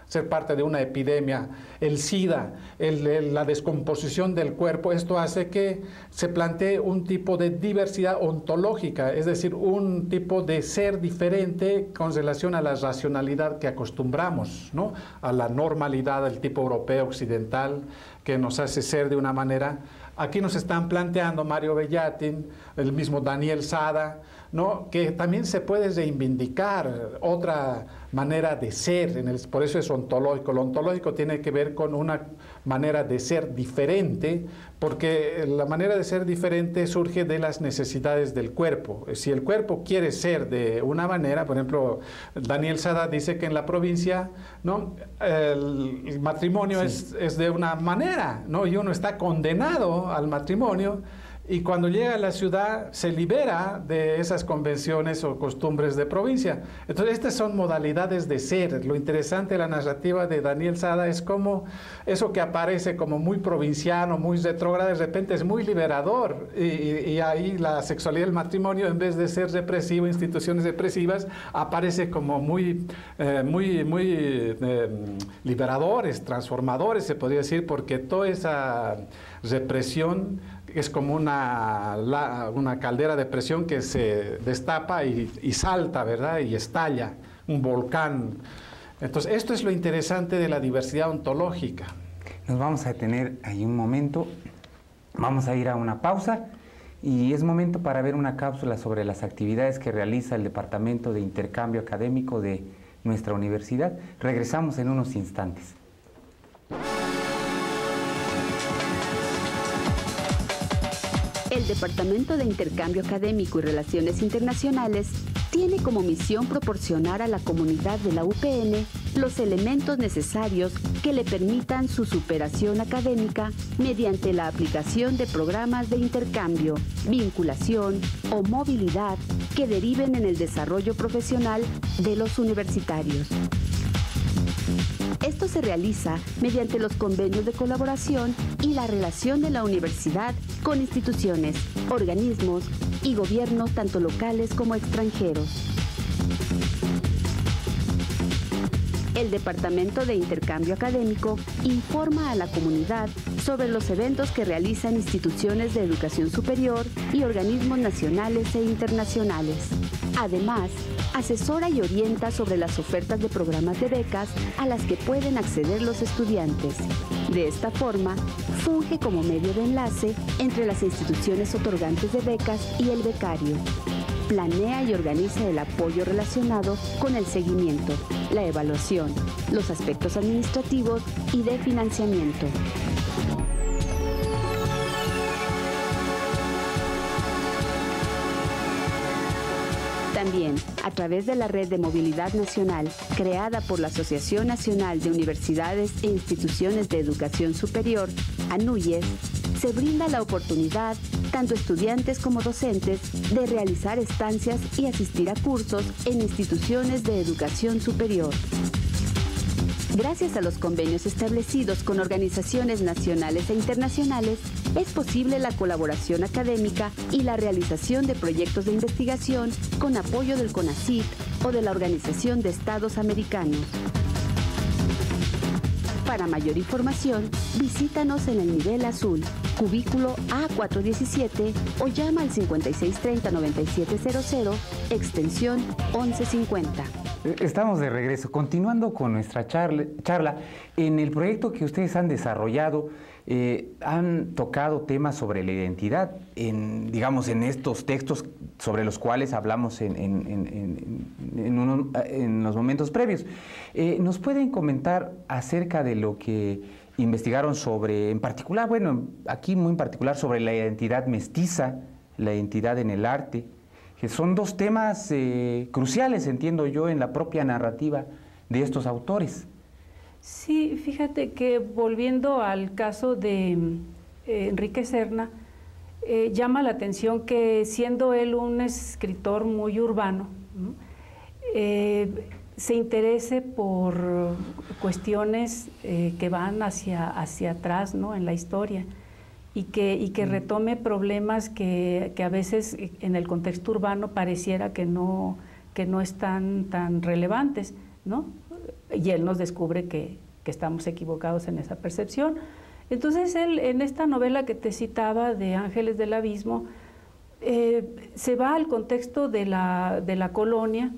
ser parte de una epidemia, el SIDA, la descomposición del cuerpo. Esto hace que se plantee un tipo de diversidad ontológica, es decir, un tipo de ser diferente con relación a la racionalidad que acostumbramos, ¿no? A la normalidad del tipo europeo occidental que nos hace ser de una manera. Aquí nos están planteando Mario Bellatin, el mismo Daniel Sada, ¿no? Que también se puede reivindicar otra manera de ser, por eso es ontológico. Lo ontológico tiene que ver con una manera de ser diferente, porque la manera de ser diferente surge de las necesidades del cuerpo. Si el cuerpo quiere ser de una manera, por ejemplo, Daniel Sada dice que en la provincia, ¿no? El matrimonio es de una manera, ¿no? Y uno está condenado al matrimonio, y cuando llega a la ciudad se libera de esas convenciones o costumbres de provincia. Entonces estas son modalidades de ser. Lo interesante de la narrativa de Daniel Sada es como eso que aparece como muy provinciano, muy retrógrado, de repente es muy liberador, y ahí la sexualidad del matrimonio, en vez de ser represivo, instituciones represivas, aparece como muy liberadores, transformadores, se podría decir, porque toda esa represión es como una caldera de presión que se destapa y salta, ¿verdad? Y estalla, un volcán. Entonces, esto es lo interesante de la diversidad ontológica. Nos vamos a detener ahí un momento, vamos a ir a una pausa y es momento para ver una cápsula sobre las actividades que realiza el Departamento de Intercambio Académico de nuestra universidad. Regresamos en unos instantes. El Departamento de Intercambio Académico y Relaciones Internacionales tiene como misión proporcionar a la comunidad de la UPN los elementos necesarios que le permitan su superación académica mediante la aplicación de programas de intercambio, vinculación o movilidad que deriven en el desarrollo profesional de los universitarios. Esto se realiza mediante los convenios de colaboración y la relación de la universidad con instituciones, organismos y gobiernos tanto locales como extranjeros. El Departamento de Intercambio Académico informa a la comunidad sobre los eventos que realizan instituciones de educación superior y organismos nacionales e internacionales. Además, asesora y orienta sobre las ofertas de programas de becas a las que pueden acceder los estudiantes. De esta forma, funge como medio de enlace entre las instituciones otorgantes de becas y el becario. Planea y organiza el apoyo relacionado con el seguimiento, la evaluación, los aspectos administrativos y de financiamiento. También, a través de la Red de Movilidad Nacional, creada por la Asociación Nacional de Universidades e Instituciones de Educación Superior, ANUYES, se brinda la oportunidad, tanto estudiantes como docentes, de realizar estancias y asistir a cursos en instituciones de educación superior. Gracias a los convenios establecidos con organizaciones nacionales e internacionales, es posible la colaboración académica y la realización de proyectos de investigación con apoyo del CONACYT o de la Organización de Estados Americanos. Para mayor información, visítanos en el nivel azul, cubículo A417 o llama al 5630-9700, extensión 1150. Estamos de regreso, continuando con nuestra charla. En el proyecto que ustedes han desarrollado, han tocado temas sobre la identidad, digamos, en estos textos sobre los cuales hablamos en los momentos previos. ¿Nos pueden comentar acerca de lo que investigaron sobre, en particular, bueno, aquí muy en particular, sobre la identidad mestiza, la identidad en el arte, que son dos temas cruciales, entiendo yo, en la propia narrativa de estos autores? Sí, fíjate que volviendo al caso de Enrique Serna, llama la atención que siendo él un escritor muy urbano, ¿no? Se interese por cuestiones que van hacia atrás, ¿no?, en la historia, y que retome problemas que a veces en el contexto urbano pareciera que no están tan relevantes, ¿no? y él nos descubre que estamos equivocados en esa percepción. Entonces él, en esta novela que te citaba de Ángeles del Abismo, se va al contexto de la colonia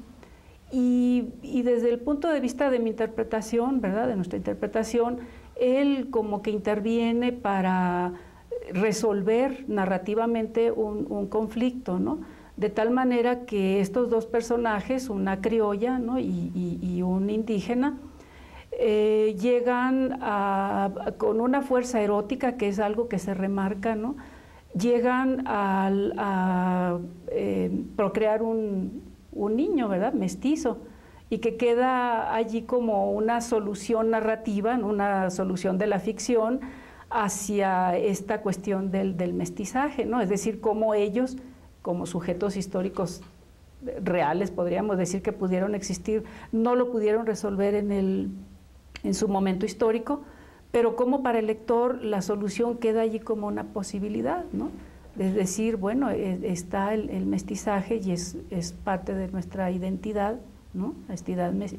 y desde el punto de vista de mi interpretación, ¿verdad?, de nuestra interpretación, él como que interviene para resolver narrativamente un conflicto, ¿no? De tal manera que estos dos personajes, una criolla, ¿no?, y un indígena, llegan con una fuerza erótica, que es algo que se remarca, ¿no? Llegan a procrear un niño, ¿verdad?, mestizo, y que queda allí como una solución narrativa, ¿no?, una solución de la ficción hacia esta cuestión del mestizaje, ¿no? Es decir, cómo ellos, como sujetos históricos reales, podríamos decir que pudieron existir, no lo pudieron resolver en su momento histórico, pero como para el lector la solución queda allí como una posibilidad, ¿no? Es decir, bueno, está el mestizaje y es parte de nuestra identidad, ¿no?,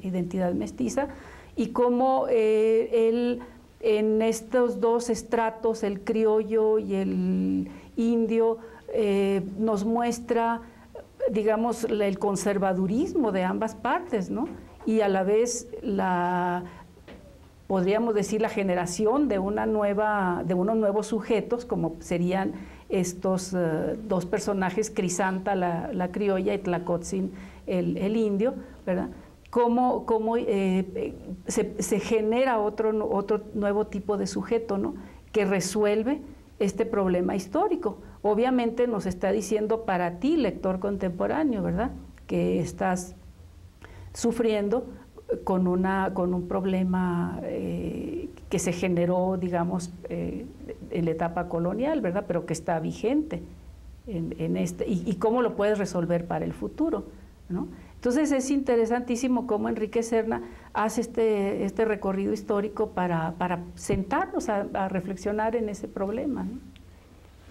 identidad mestiza, y cómo él en estos dos estratos, el criollo y el indio, nos muestra, digamos, el conservadurismo de ambas partes, ¿no?, y a la vez podríamos decir la generación de unos nuevos sujetos, como serían estos dos personajes, Crisanta, la criolla, y Tlacotzin, el indio, ¿verdad? Cómo se genera otro nuevo tipo de sujeto, ¿no?, que resuelve este problema histórico. Obviamente nos está diciendo para ti, lector contemporáneo, ¿verdad?, que estás sufriendo con un problema que se generó, digamos, en la etapa colonial, ¿verdad?, pero que está vigente y cómo lo puedes resolver para el futuro, ¿no? Entonces es interesantísimo cómo Enrique Serna hace este recorrido histórico para sentarnos a reflexionar en ese problema, ¿no?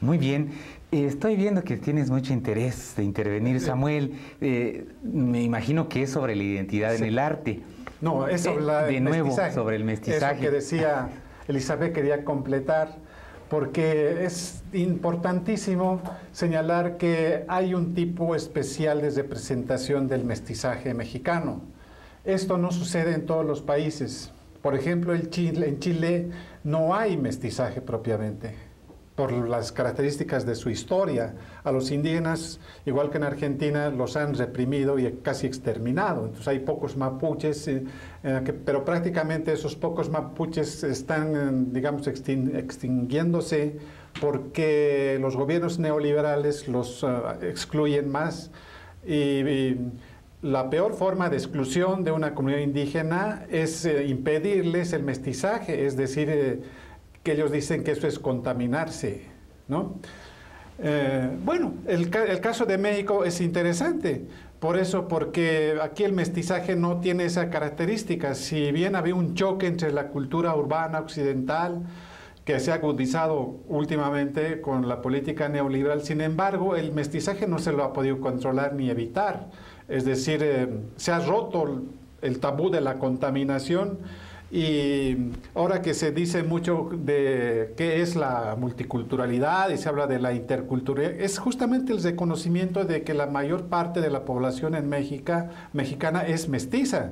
Muy bien. Estoy viendo que tienes mucho interés de intervenir, Samuel. Me imagino que es sobre la identidad en el arte. No, es sobre el mestizaje. Sobre el mestizaje. Eso que decía Elizabeth quería completar, porque es importantísimo señalar que hay un tipo especial de representación del mestizaje mexicano. Esto no sucede en todos los países. Por ejemplo, en Chile no hay mestizaje propiamente, por las características de su historia. A los indígenas, igual que en Argentina, los han reprimido y casi exterminado. Entonces hay pocos mapuches, pero prácticamente esos pocos mapuches están, digamos, extinguiéndose porque los gobiernos neoliberales los excluyen más. Y la peor forma de exclusión de una comunidad indígena es impedirles el mestizaje, es decir, que ellos dicen que eso es contaminarse, ¿no? Bueno, el caso de México es interesante, porque aquí el mestizaje no tiene esa característica. Si bien había un choque entre la cultura urbana occidental, que se ha agudizado últimamente con la política neoliberal, sin embargo, el mestizaje no se lo ha podido controlar ni evitar. Es decir, se ha roto el tabú de la contaminación. Y ahora que se dice mucho de qué es la multiculturalidad y se habla de la interculturalidad, es justamente el reconocimiento de que la mayor parte de la población en mexicana es mestiza.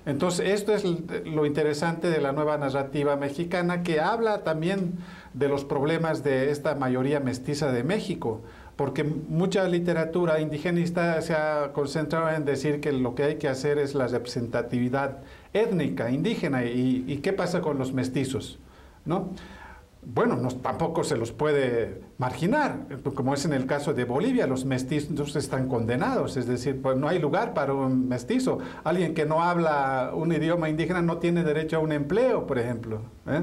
Entonces, esto es lo interesante de la nueva narrativa mexicana, que habla también de los problemas de esta mayoría mestiza de México, porque mucha literatura indigenista se ha concentrado en decir que lo que hay que hacer es la representatividad étnica, indígena, y qué pasa con los mestizos, ¿no? Bueno, tampoco se los puede marginar, como es en el caso de Bolivia. Los mestizos están condenados, es decir, pues no hay lugar para un mestizo. Alguien que no habla un idioma indígena no tiene derecho a un empleo, por ejemplo, ¿eh?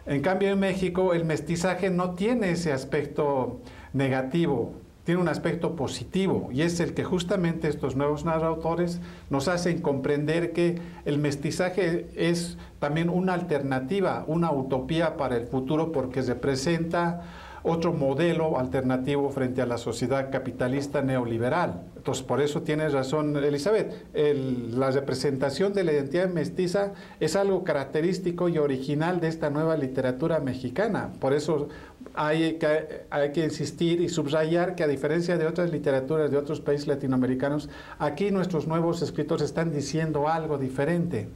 En cambio, en México el mestizaje no tiene ese aspecto negativo, tiene un aspecto positivo, y es el que justamente estos nuevos narradores nos hacen comprender que el mestizaje es también una alternativa, una utopía para el futuro, porque representa otro modelo alternativo frente a la sociedad capitalista neoliberal. Entonces, por eso tienes razón, Elizabeth, la representación de la identidad mestiza es algo característico y original de esta nueva literatura mexicana. Por eso hay que insistir y subrayar que, a diferencia de otras literaturas de otros países latinoamericanos, aquí nuestros nuevos escritores están diciendo algo diferente.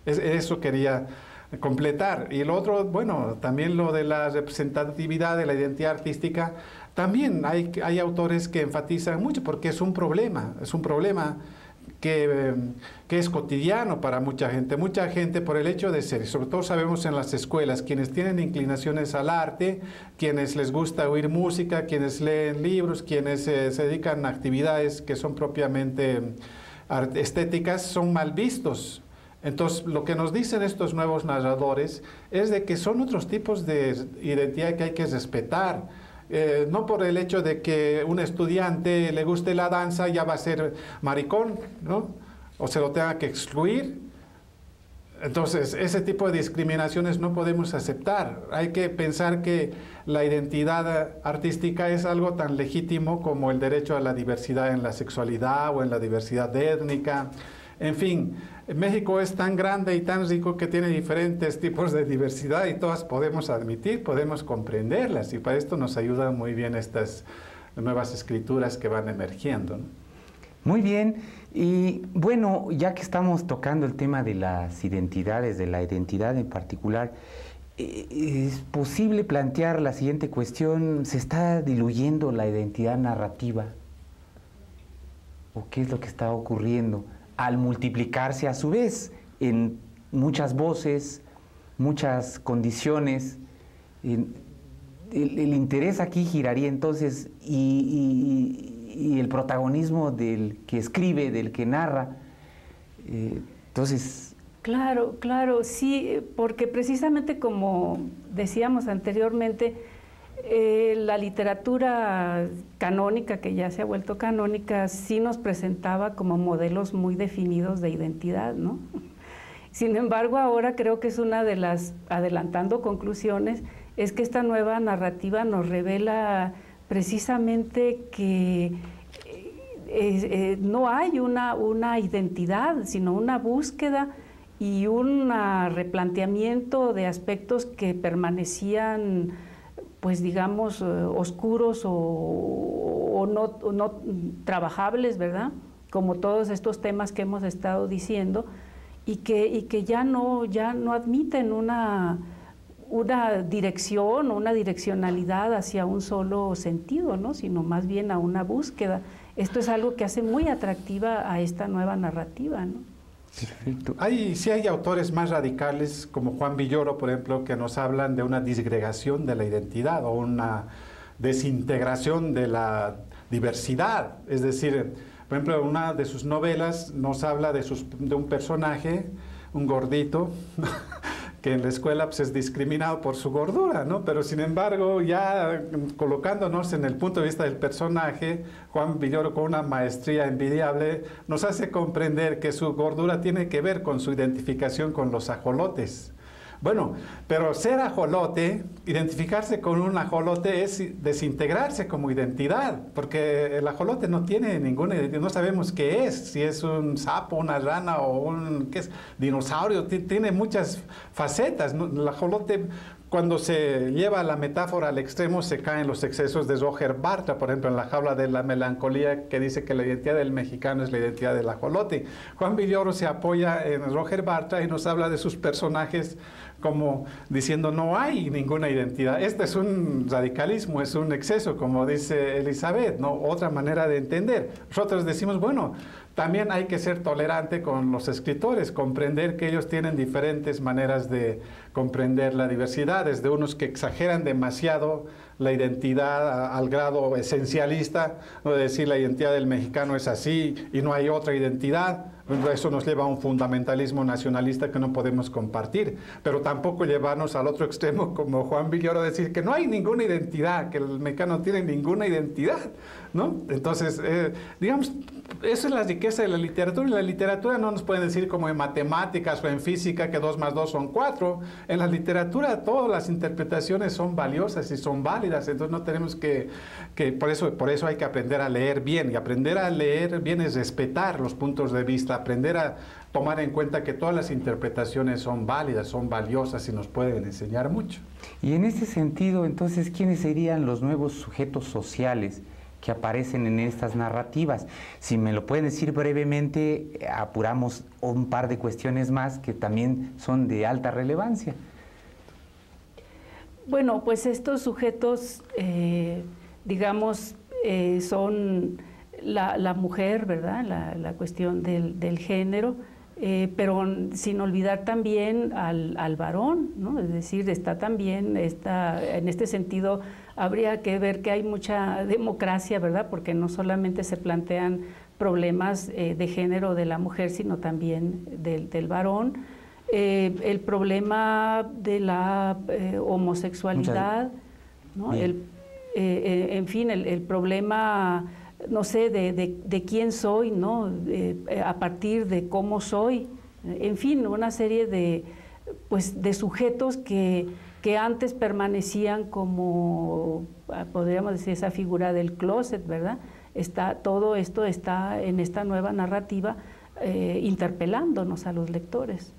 Eso quería completar. Y lo otro, bueno, también lo de la representatividad de la identidad artística, también hay autores que enfatizan mucho, porque es un problema que es cotidiano para mucha gente por el hecho de ser, y sobre todo sabemos en las escuelas, quienes tienen inclinaciones al arte, quienes les gusta oír música, quienes leen libros, quienes se dedican a actividades que son propiamente estéticas, son mal vistos. Entonces, lo que nos dicen estos nuevos narradores es de que son otros tipos de identidad que hay que respetar. No por el hecho de que un estudiante le guste la danza ya va a ser maricón, ¿no? O se lo tenga que excluir. Entonces, ese tipo de discriminaciones no podemos aceptar. Hay que pensar que la identidad artística es algo tan legítimo como el derecho a la diversidad en la sexualidad o en la diversidad étnica. En fin, México es tan grande y tan rico que tiene diferentes tipos de diversidad y todas podemos admitir, podemos comprenderlas, y para esto nos ayudan muy bien estas nuevas escrituras que van emergiendo, ¿no? Muy bien, y bueno, ya que estamos tocando el tema de las identidades, de la identidad en particular, ¿es posible plantear la siguiente cuestión? ¿Se está diluyendo la identidad narrativa? ¿O qué es lo que está ocurriendo al multiplicarse a su vez en muchas voces, muchas condiciones? El interés aquí giraría entonces y el protagonismo del que escribe, del que narra. Entonces... Claro, sí, porque precisamente como decíamos anteriormente, la literatura canónica, que ya se ha vuelto canónica, sí nos presentaba como modelos muy definidos de identidad, ¿no? Sin embargo, ahora creo que es una de las, adelantando conclusiones, es que esta nueva narrativa nos revela precisamente que no hay una identidad, sino una búsqueda y un replanteamiento de aspectos que permanecían, pues digamos, oscuros o no trabajables, ¿verdad? Como todos estos temas que hemos estado diciendo, y que ya no admiten una dirección o una direccionalidad hacia un solo sentido, ¿no? Sino más bien a una búsqueda. Esto es algo que hace muy atractiva a esta nueva narrativa, ¿no? Perfecto. Sí hay autores más radicales, como Juan Villoro, por ejemplo, que nos hablan de una disgregación de la identidad o una desintegración de la diversidad. Es decir, por ejemplo, una de sus novelas nos habla de un personaje, un gordito, que en la escuela pues, es discriminado por su gordura, ¿no? Pero sin embargo, ya colocándonos en el punto de vista del personaje, Juan Villoro, con una maestría envidiable, nos hace comprender que su gordura tiene que ver con su identificación con los ajolotes. Bueno, pero ser ajolote, identificarse con un ajolote es desintegrarse como identidad, porque el ajolote no tiene ninguna identidad, no sabemos qué es, si es un sapo, una rana o un dinosaurio, tiene muchas facetas, ¿no? El ajolote, cuando se lleva la metáfora al extremo, se caen los excesos de Roger Bartra, por ejemplo, en La jaula de la melancolía, que dice que la identidad del mexicano es la identidad del ajolote. Juan Villoro se apoya en Roger Bartra y nos habla de sus personajes como diciendo no hay ninguna identidad. Este es un radicalismo, es un exceso, como dice Elizabeth, ¿no? Otra manera de entender. Nosotros decimos, bueno, también hay que ser tolerante con los escritores, comprender que ellos tienen diferentes maneras de comprender la diversidad, desde unos que exageran demasiado la identidad al grado esencialista, ¿no? De decir la identidad del mexicano es así y no hay otra identidad. Eso nos lleva a un fundamentalismo nacionalista que no podemos compartir, pero tampoco llevarnos al otro extremo como Juan Villoro, decir que no hay ninguna identidad, que el mexicano no tiene ninguna identidad, ¿no? Entonces, digamos, esa es la riqueza de la literatura. En la literatura no nos pueden decir como en matemáticas o en física que 2 más 2 son 4. En la literatura todas las interpretaciones son valiosas y son válidas. válidas, entonces no tenemos que por eso hay que aprender a leer bien, y aprender a leer bien es respetar los puntos de vista, aprender a tomar en cuenta que todas las interpretaciones son válidas, son valiosas y nos pueden enseñar mucho. Y en este sentido, entonces, ¿quiénes serían los nuevos sujetos sociales que aparecen en estas narrativas? Si me lo pueden decir brevemente, apuramos un par de cuestiones más que también son de alta relevancia. Bueno, pues estos sujetos, digamos, son la mujer, ¿verdad? La cuestión del género, pero sin olvidar también al varón, ¿no? Es decir, está también, en este sentido, habría que ver que hay mucha democracia, ¿verdad? Porque no solamente se plantean problemas de género de la mujer, sino también del varón. El problema de la homosexualidad, ¿no? En fin, el problema, no sé, de quién soy, ¿no? A partir de cómo soy, en fin, una serie de sujetos que antes permanecían como, podríamos decir, esa figura del closet, ¿verdad? Todo esto está en esta nueva narrativa interpelándonos a los lectores.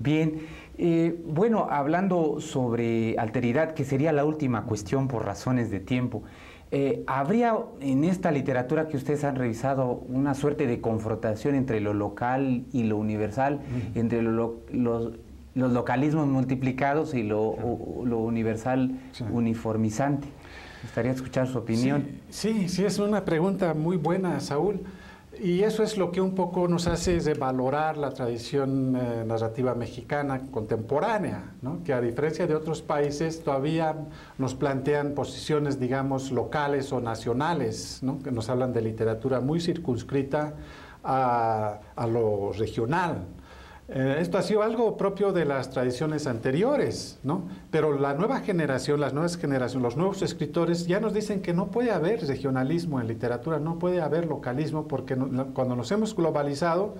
Bien, bueno, hablando sobre alteridad, que sería la última cuestión por razones de tiempo, ¿habría en esta literatura que ustedes han revisado una suerte de confrontación entre lo local y lo universal, entre los localismos multiplicados y lo universal uniformizante? Me gustaría escuchar su opinión. Sí, es una pregunta muy buena, Saúl. Y eso es lo que un poco nos hace revalorar la tradición narrativa mexicana contemporánea, ¿no? Que a diferencia de otros países todavía nos plantean posiciones, digamos, locales o nacionales, ¿no? Que nos hablan de literatura muy circunscrita a lo regional. Esto ha sido algo propio de las tradiciones anteriores, ¿no? Pero la nueva generación, las nuevas generaciones, los nuevos escritores ya nos dicen que no puede haber regionalismo en literatura, no puede haber localismo, porque cuando nos hemos globalizado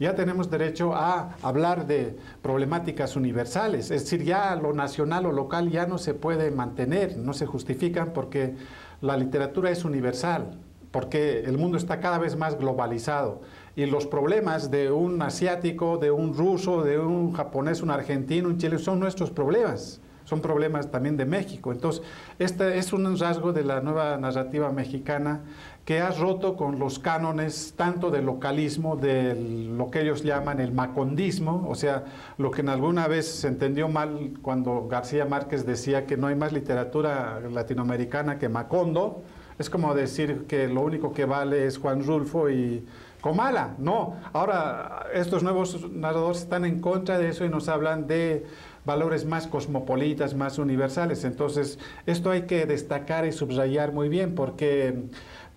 ya tenemos derecho a hablar de problemáticas universales, es decir, ya lo nacional o local ya no se puede mantener, no se justifican porque la literatura es universal, porque el mundo está cada vez más globalizado. Y los problemas de un asiático, de un ruso, de un japonés, un argentino, un chileno, son nuestros problemas. Son problemas también de México. Entonces, este es un rasgo de la nueva narrativa mexicana que ha roto con los cánones tanto del localismo, de lo que ellos llaman el macondismo, o sea, lo que en alguna vez se entendió mal cuando García Márquez decía que no hay más literatura latinoamericana que Macondo. Es como decir que lo único que vale es Juan Rulfo y Comala. No, ahora estos nuevos narradores están en contra de eso y nos hablan de valores más cosmopolitas, más universales. Entonces, esto hay que destacar y subrayar muy bien porque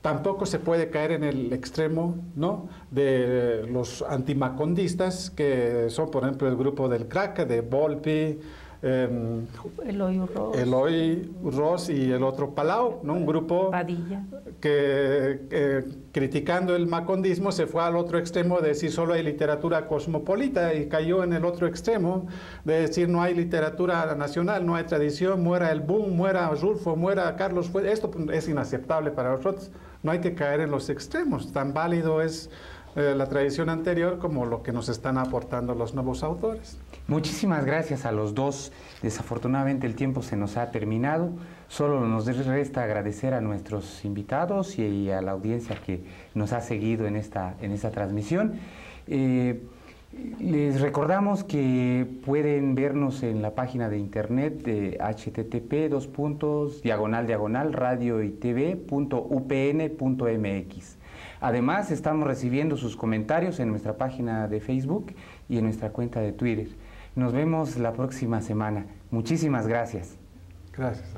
tampoco se puede caer en el extremo, ¿no?, de los antimacondistas, que son, por ejemplo, el grupo del Crack, de Volpi, Eloy Ross y el otro Palau, ¿no? Un grupo Padilla, que criticando el macondismo se fue al otro extremo de decir solo hay literatura cosmopolita y cayó en el otro extremo de decir no hay literatura nacional, no hay tradición, muera el boom, muera Rulfo, muera Carlos Fuentes. Esto es inaceptable para nosotros, no hay que caer en los extremos, tan válido es la tradición anterior como lo que nos están aportando los nuevos autores. Muchísimas gracias a los dos. Desafortunadamente el tiempo se nos ha terminado. Solo nos resta agradecer a nuestros invitados y a la audiencia que nos ha seguido en esta transmisión. Les recordamos que pueden vernos en la página de internet de http://radioytv.upn.mx. Además, estamos recibiendo sus comentarios en nuestra página de Facebook y en nuestra cuenta de Twitter. Nos vemos la próxima semana. Muchísimas gracias. Gracias.